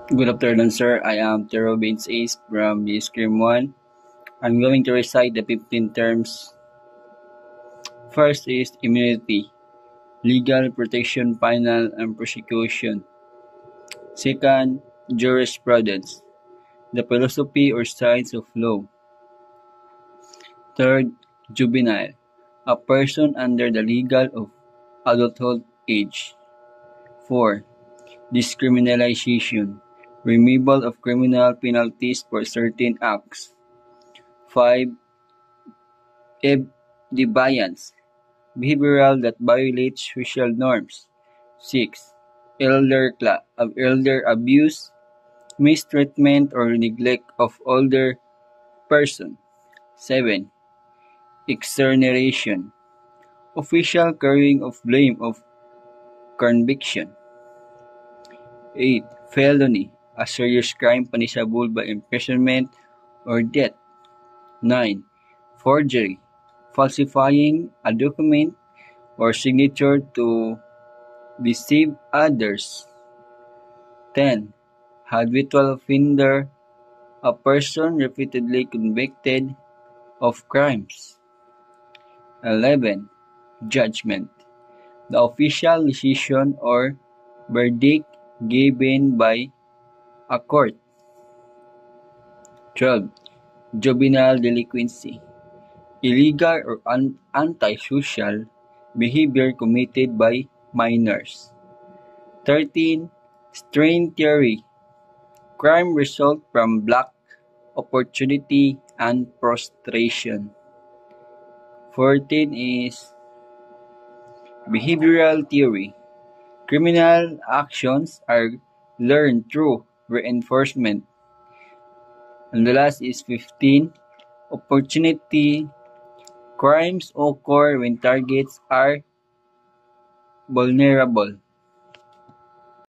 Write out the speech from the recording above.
Good afternoon, sir. I am Tero Baines Ace from the Scream 1. I'm going to recite the 15 terms. First is immunity, legal protection, penal, and prosecution. Second, jurisprudence, the philosophy or science of law. Third, juvenile, a person under the legal of adulthood age. 4. Discriminalization, removal of criminal penalties for certain acts. 5. Deviance, behavioral that violates social norms. 6. Elder abuse, mistreatment or neglect of older person. 7. Exoneration, official carrying of blame of conviction. 8. Felony, a serious crime punishable by imprisonment or death. 9. Forgery, falsifying a document or signature to deceive others. 10. Habitual offender, a person repeatedly convicted of crimes. 11. Judgment, the official decision or verdict given by a court. 12. Juvenile delinquency, illegal or antisocial behavior committed by minors. 13. Strain theory, crime result from lack, opportunity, and prostration. 14 is behavioral theory, criminal actions are learned through reinforcement. And the last is 15, opportunity, crimes occur when targets are vulnerable.